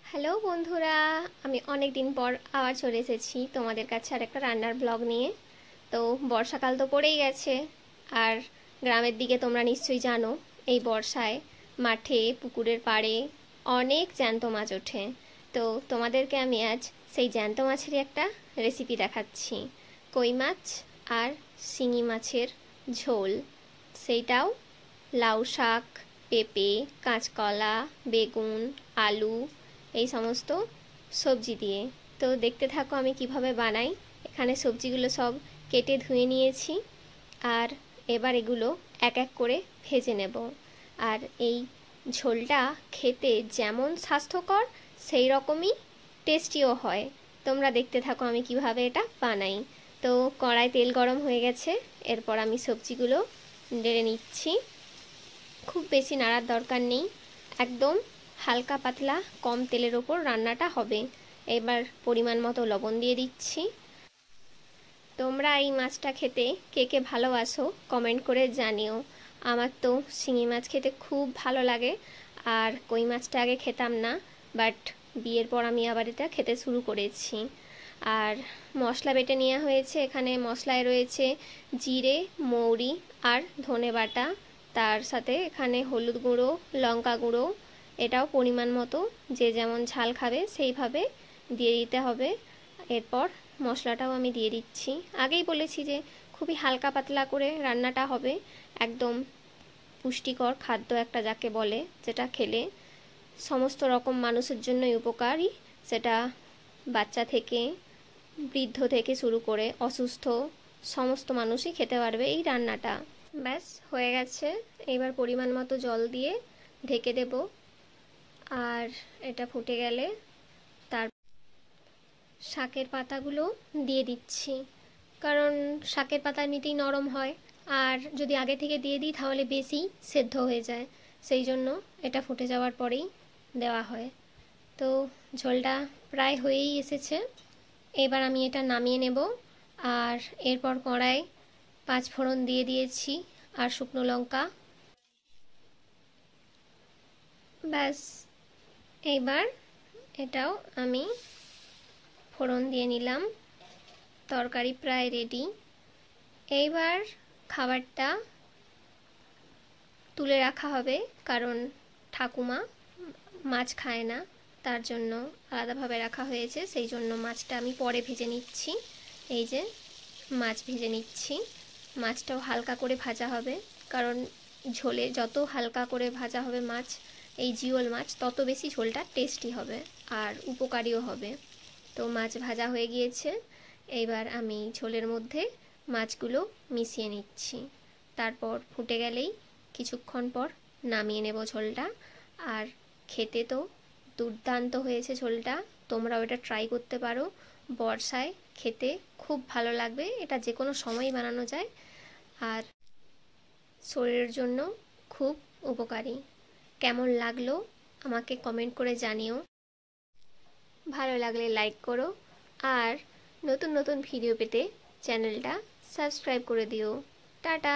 Hello বন্ধুরা, আমি অনেক দিন পর আবার চলে এসেছি তোমাদের কাছে আর একটা রান্নার ব্লগ নিয়ে। তো বর্ষাকাল তো পড়েই গেছে, আর গ্রামের দিকে তোমরা নিশ্চয়ই জানো এই বর্ষায় মাঠে পুকুরের পাড়ে অনেক জ্যান্ত মাছ ওঠে। তো তোমাদেরকে আমি আজ সেই জ্যান্ত মাছেরই একটা রেসিপি দেখাচ্ছি, কই মাছ আর শিঙি মাছের ঝোল, সেইটাও লাউ শাক, পেঁপে, কাঁচকলা, বেগুন, আলু, এই সমস্ত সবজি দিয়ে। তো দেখতে থাকো আমি কিভাবে বানাই। এখানে সবজিগুলো সব কেটে ধুয়ে নিয়েছি, আর এবার এগুলো এক এক করে ভেজে নেব। আর এই ঝোলটা খেতে যেমন স্বাস্থ্যকর সেই রকমই টেস্টিও হয়। তোমরা দেখতে থাকো আমি কিভাবে এটা বানাই। তো কড়াই তেল গরম হয়ে গেছে, এরপর আমি সবজিগুলো নেড়ে নিচ্ছি। খুব বেশি নাড়ার দরকার নেই, একদম হালকা পাতলা কম তেলের ওপর রান্নাটা হবে। এবার পরিমাণ মতো লবণ দিয়ে দিচ্ছি। তোমরা এই মাছটা খেতে কে কে ভালোবাসো কমেন্ট করে জানিও। আমার তো শিঙি মাছ খেতে খুব ভালো লাগে, আর কই মাছটা আগে খেতাম না, বাট বিয়ের পর আমি আবার এটা খেতে শুরু করেছি। আর মশলা বেটে নেওয়া হয়েছে, এখানে মশলায় রয়েছে জিরে, মৌরি আর ধনে বাটা, তার সাথে এখানে হলুদ গুঁড়ো, লঙ্কা গুঁড়ো, এটাও পরিমাণ মতো যে যেমন ঝাল খাবে সেইভাবে দিয়ে দিতে হবে। এরপর মশলাটাও আমি দিয়ে দিচ্ছি। আগেই বলেছি যে খুবই হালকা পাতলা করে রান্নাটা হবে, একদম পুষ্টিকর খাদ্য একটা যাকে বলে, যেটা খেলে সমস্ত রকম মানুষের জন্যই উপকারী। সেটা বাচ্চা থেকে বৃদ্ধ থেকে শুরু করে অসুস্থ সমস্ত মানুষই খেতে পারবে এই রান্নাটা। ব্যাস হয়ে গেছে, এবার পরিমাণ মতো জল দিয়ে ঢেকে দেব। আর এটা ফুটে গেলে তার শাকের পাতাগুলো দিয়ে দিচ্ছি, কারণ শাকের পাতা এমনিতেই নরম হয়, আর যদি আগে থেকে দিয়ে দিই তাহলে বেশি সেদ্ধ হয়ে যায়, সেই জন্য এটা ফুটে যাওয়ার পরেই দেওয়া হয়। তো ঝোলটা প্রায় হয়েই এসেছে, এবার আমি এটা নামিয়ে নেব। আর এরপর কড়াই 5 ফোড়ন দিয়ে দিয়েছি আর শুকনো লঙ্কা। ব্যাস, এইবার এটাও আমি ফোড়ন দিয়ে নিলাম। তরকারি প্রায় রেডি। এইবার খাবারটা তুলে রাখা হবে, কারণ ঠাকুমা মাছ খায় না, তার জন্য আলাদাভাবে রাখা হয়েছে, সেই জন্য মাছটা আমি পরে ভেজে নিচ্ছি। এই যে মাছ ভেজে নিচ্ছি, মাছটাও হালকা করে ভাজা হবে, কারণ ঝোলে যত হালকা করে ভাজা হবে মাছ, এই জিওল মাছ, তত বেশি ঝোলটা টেস্টি হবে আর উপকারীও হবে। তো মাছ ভাজা হয়ে গিয়েছে, এইবার আমি ঝোলের মধ্যে মাছগুলো মিশিয়ে নিচ্ছি। তারপর ফুটে গেলেই কিছুক্ষণ পর নামিয়ে নেব ঝোলটা। আর খেতে তো দুর্দান্ত হয়েছে ঝোলটা, তোমরাও এটা ট্রাই করতে পারো। বর্ষায় খেতে খুব ভালো লাগবে, এটা যে কোনো সময় বানানো যায়, আর শরীরের জন্য খুব উপকারী। কেমন লাগলো আমাকে কমেন্ট করে জানিও। ভালো লাগলে লাইক করো, আর নতুন নতুন ভিডিও পেতে চ্যানেলটা সাবস্ক্রাইব করে দিও। টাটা।